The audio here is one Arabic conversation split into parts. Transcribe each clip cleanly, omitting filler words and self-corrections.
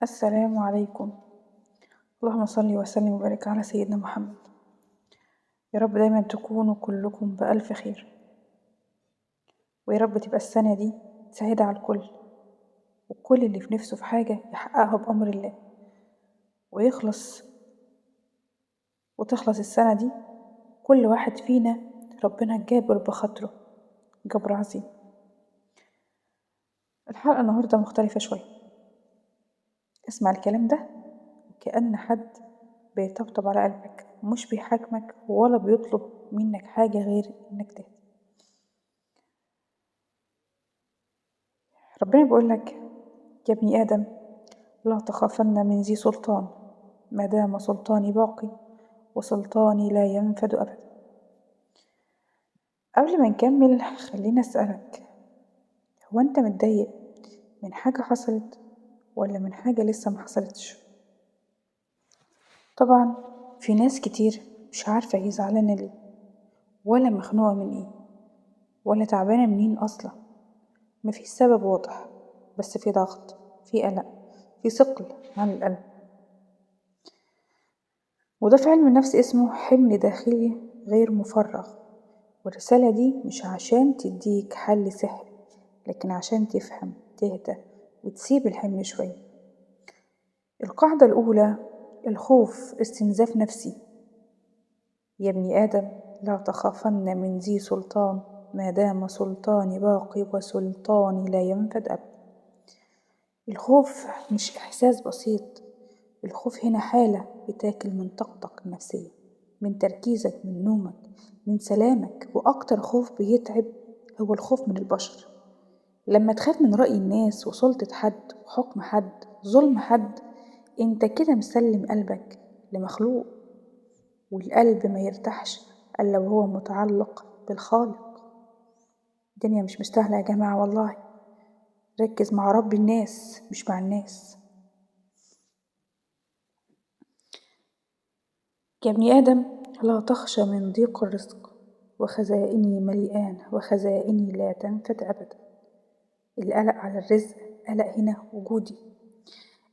السلام عليكم. اللهم صل وسلم وبارك على سيدنا محمد. يا رب دايما تكونوا كلكم بألف خير، ويا رب تبقى السنة دي سعيدة على الكل، وكل اللي في نفسه في حاجة يحققها بأمر الله، وتخلص السنة دي كل واحد فينا ربنا جابر بخاطره جبر عظيم. الحلقة النهاردة مختلفة شوية. اسمع الكلام ده كأن حد بيطبطب على قلبك، مش بيحاكمك ولا بيطلب منك حاجة غير انك تهدى. ربنا بيقولك يا ابني آدم لا تخافن من ذي سلطان ما دام سلطاني باقي وسلطاني لا ينفد أبدا. قبل ما نكمل خلينا أسألك، هو أنت متضايق من حاجة حصلت ولا من حاجة لسه ما حصلتش؟ طبعا في ناس كتير مش عارفة هي زعلانة ليه، ولا مخنوقة من ايه، ولا تعبانة منين أصلا. مفيش سبب واضح، بس في ضغط، في قلق، في ثقل عن القلب، وده في علم النفس اسمه حمل داخلي غير مفرغ. والرسالة دي مش عشان تديك حل سحري، لكن عشان تفهم، تهدى، وتسيب الحمل شوية. القاعدة الأولى: الخوف استنزاف نفسي. يا ابن آدم لا تخافن من ذي سلطان ما دام سلطاني باقي وسلطاني لا ينفد أبدا. الخوف مش إحساس بسيط، الخوف هنا حالة بتاكل من طاقتك النفسية، من تركيزك، من نومك، من سلامك. وأكتر خوف بيتعب هو الخوف من البشر. لما تخاف من رأي الناس وسلطة حد وحكم حد، ظلم حد، انت كده مسلم قلبك لمخلوق، والقلب ما يرتاحش إلا وهو متعلق بالخالق. الدنيا مش مستاهلة يا جماعة والله. ركز مع رب الناس مش مع الناس. يا ابن آدم لا تخشى من ضيق الرزق وخزائني مليئان وخزائني لا تنفد أبدا. القلق على الرزق قلق هنا وجودي.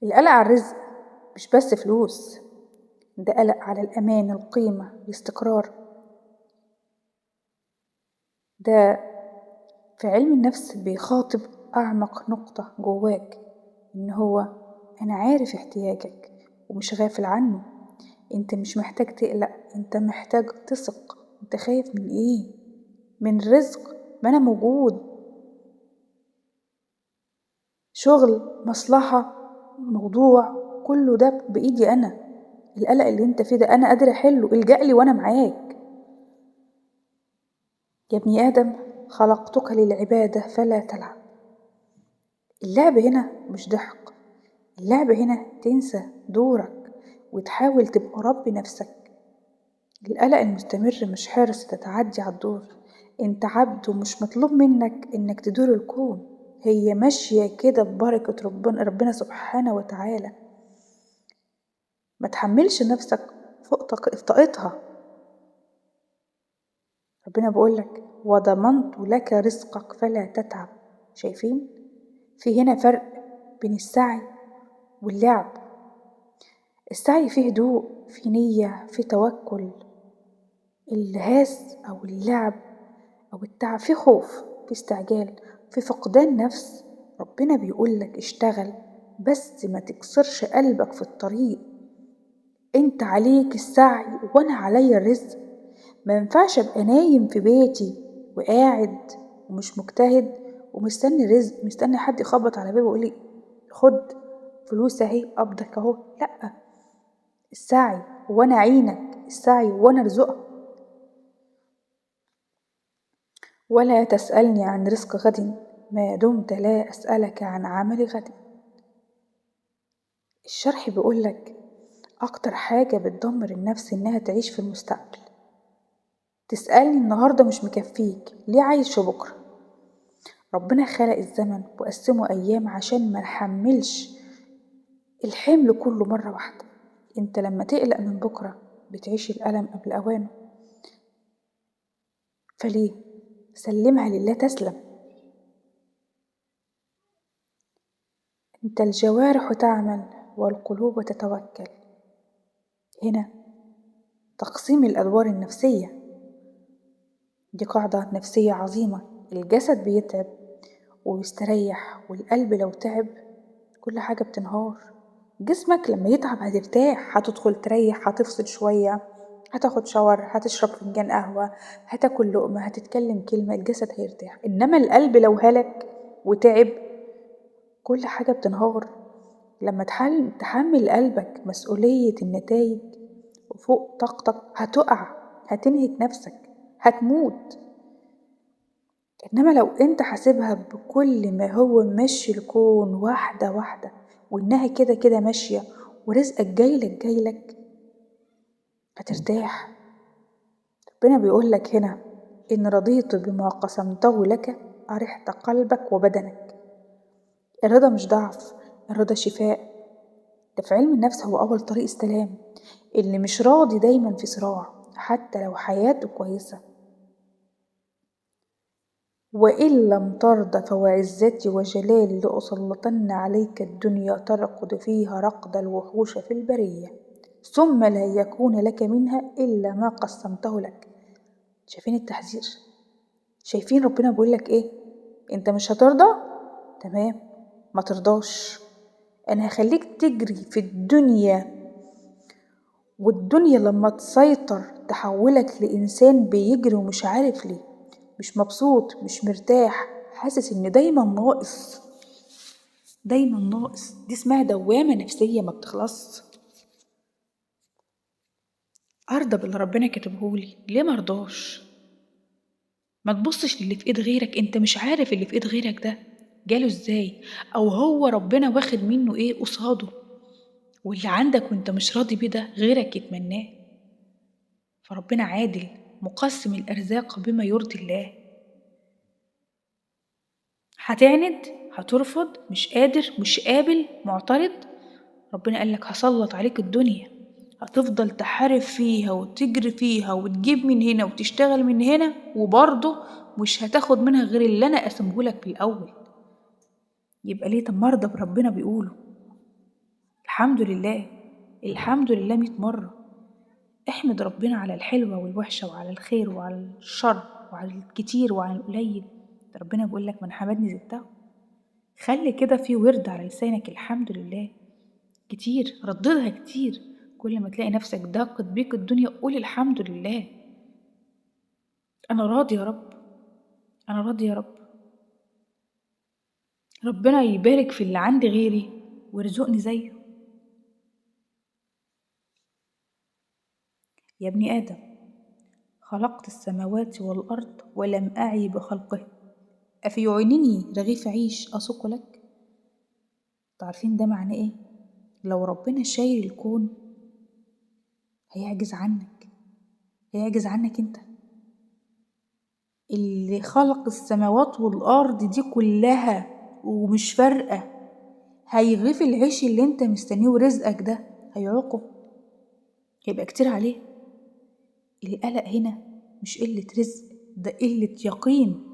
القلق على الرزق مش بس فلوس، ده قلق على الأمان، القيمة، الاستقرار. ده في علم النفس بيخاطب أعمق نقطة جواك، إن هو أنا عارف احتياجك ومش غافل عنه. انت مش محتاج تقلق، انت محتاج تثق. انت خايف من ايه؟ من رزق، ما انا موجود. شغل، مصلحة، موضوع، كله ده بإيدي أنا. القلق اللي انت فيه ده أنا قادر أحله، الجألي وأنا معاك. يا ابن آدم خلقتك للعبادة فلا تلعب. اللعب هنا مش ضحك، اللعب هنا تنسى دورك وتحاول تبقى رب نفسك. القلق المستمر مش حرص تتعدي على الدور، انت عبد ومش مطلوب منك انك تدور الكون. هي ماشية كده ببركة ربنا سبحانه وتعالى. ما تحملش نفسك فوق طاقتها. ربنا بيقولك وضمنت لك رزقك فلا تتعب. شايفين؟ في هنا فرق بين السعي واللعب. السعي فيه هدوء، فيه نية، فيه توكل. الهاس أو اللعب أو التعب فيه خوف، فيه استعجال، فيه فقدان نفس. ربنا بيقولك اشتغل بس ما تكسرش قلبك في الطريق. انت عليك السعي وانا عليا الرزق. ما ينفعش ابقى نايم في بيتي وقاعد ومش مجتهد ومستني رزق، مستني حد يخبط على بابي ويقولي خد فلوس اهي قبضك اهو. لا، السعي وانا اعينك، السعي وانا ارزقك. ولا تسألني عن رزق غد ما دمت لا أسألك عن عمل غد. الشرح بيقولك أكتر حاجة بتدمر النفس إنها تعيش في المستقبل. تسألني النهاردة مش مكفيك ليه عايش بكرة؟ ربنا خلق الزمن وقسمه أيام عشان ما نحملش الحمل كله مرة واحدة. انت لما تقلق من بكرة بتعيش الألم قبل أوانه. فليه؟ سلمها لله تسلم. انت الجوارح تعمل والقلوب تتوكل. هنا تقسيم الأدوار النفسية، دي قاعدة نفسية عظيمة. الجسد بيتعب وبيستريح، والقلب لو تعب كل حاجة بتنهار. جسمك لما يتعب هترتاح، هتدخل تريح، هتفصل شوية، هتاخد شاور، هتشرب فنجان قهوة، هتاكل لقمة، هتتكلم كلمة، الجسد هيرتاح. إنما القلب لو هلك وتعب كل حاجة بتنهار. لما تحمل قلبك مسؤولية النتائج وفوق طاقتك هتقع، هتنهك نفسك، هتموت. إنما لو أنت حاسبها بكل ما هو ماشي الكون واحدة واحدة، وإنها كده كده ماشية ورزقك جايلك هترتاح. ربنا بيقولك هنا: إن رضيت بما قسمته لك أرحت قلبك وبدنك. الرضا مش ضعف، الرضا شفاء. ده في علم النفس هو أول طريق استلام. اللي مش راضي دايما في صراع حتى لو حياته كويسة. وإن لم ترض فوعزتي وجلالي لأسلطن عليك الدنيا ترقد فيها رقد الوحوش في البرية، ثم لا يكون لك منها إلا ما قسمته لك. شايفين التحذير؟ شايفين ربنا بيقولك إيه؟ أنت مش هترضى؟ تمام، ما ترضاش. أنا هخليك تجري في الدنيا، والدنيا لما تسيطر تحولك لإنسان بيجري ومش عارف ليه، مش مبسوط، مش مرتاح، حاسس إن دايما ناقص، دايما ناقص. دي اسمها دوامة نفسية ما بتخلص. أرضى باللي ربنا كاتبهولي، ليه مرضاش؟ ما تبصش للي في إيد غيرك، أنت مش عارف اللي في إيد غيرك ده جاله إزاي، أو هو ربنا واخد منه إيه قصاده. واللي عندك وأنت مش راضي بيه ده غيرك يتمناه. فربنا عادل مقسم الأرزاق بما يرضي الله. هتعند، هترفض، مش قادر، مش قابل، معترض، ربنا قالك هسلط عليك الدنيا، هتفضل تحارب فيها وتجري فيها وتجيب من هنا وتشتغل من هنا، وبرضه مش هتاخد منها غير اللي أنا قسمهولك في الأول. يبقى ليه؟ طب مرضى بربنا بيقولوا الحمد لله، الحمد لله 100 مرة. احمد ربنا على الحلوة والوحشة وعلى الخير وعلى الشر وعلى الكتير وعلى القليل. ربنا بيقول لك من حمدني زدته. خلي كده في ورد على لسانك الحمد لله كتير، رددها كتير. كل ما تلاقي نفسك ضاقت بيك الدنيا قول الحمد لله. أنا راضي يا رب، أنا راضي يا رب. ربنا يبارك في اللي عندي غيري ويرزقني زيه. يا ابن آدم خلقت السماوات والأرض ولم أعي بخلقه، أفيعينني رغيف عيش أسوق لك. تعرفين ده معناه إيه؟ لو ربنا شايل الكون هيعجز عنك، هيعجز عنك أنت اللي خلق السماوات والأرض دي كلها ومش فارقة. هيغيف العيش اللي انت مستنيه ورزقك ده هيعوقه، هيبقى كتير عليه. القلق هنا مش قلة رزق، ده قلة يقين.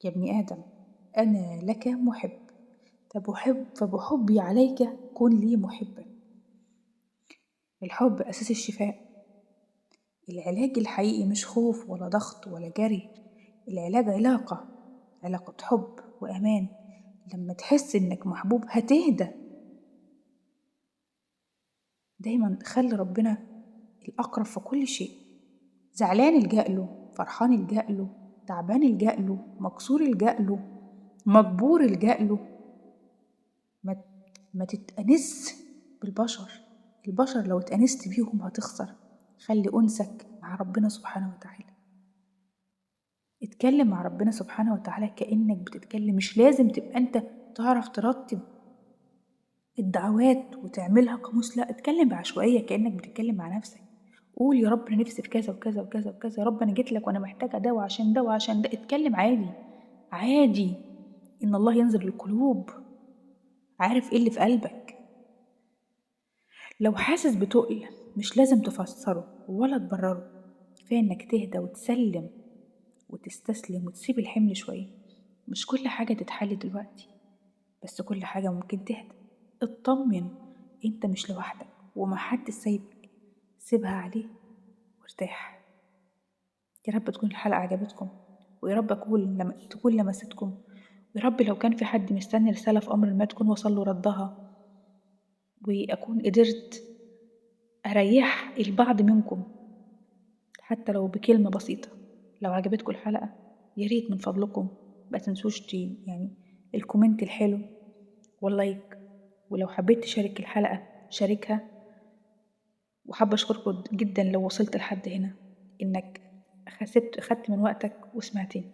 يا ابن آدم أنا لك محب، فبحبي عليك كن لي محبا. الحب أساس الشفاء. العلاج الحقيقي مش خوف ولا ضغط ولا جري، العلاج علاقة، علاقة حب وأمان. لما تحس إنك محبوب هتهدى. دايما خلي ربنا الأقرب في كل شيء. زعلان الجأ له، فرحان الجأ له، تعبان الجأ له، مكسور الجأ له، مجبور الجأ له. ما تتأنس بالبشر. البشر لو اتأنست بيهم هتخسر. خلي أنسك مع ربنا سبحانه وتعالى. اتكلم مع ربنا سبحانه وتعالى كأنك بتتكلم. مش لازم تبقى انت تعرف ترتب الدعوات وتعملها قاموس، لا، اتكلم بعشوائية كأنك بتتكلم مع نفسك. قول يا رب انا نفسي في كذا وكذا وكذا وكذا، يا رب انا جيت لك وانا محتاجة ده وعشان ده وعشان ده. اتكلم عادي عادي. ان الله ينظر للقلوب، عارف ايه اللي في قلبك. لو حاسس بتقل مش لازم تفسره ولا تبرره، كفاية انك تهدى وتسلم وتستسلم وتسيب الحمل شوية. مش كل حاجة تتحل دلوقتي، بس كل حاجة ممكن تهدى. اطمن، انت مش لوحدك ومحدش سايبك. سيبها عليه وارتاح. يا رب تكون الحلقة عجبتكم، ويا رب تكون لمستكم، ويا رب لو كان في حد مستني رسالة في أمر ما تكون وصل له ردها، وأكون قدرت أريح البعض منكم حتى لو بكلمة بسيطة. لو عجبتكم الحلقة ياريت من فضلكم ما تنسوش يعني الكومنت الحلو واللايك، ولو حبيت تشارك الحلقة شاركها. وحابة أشكركم جدا لو وصلت لحد هنا، إنك أخدت من وقتك وسمعتني.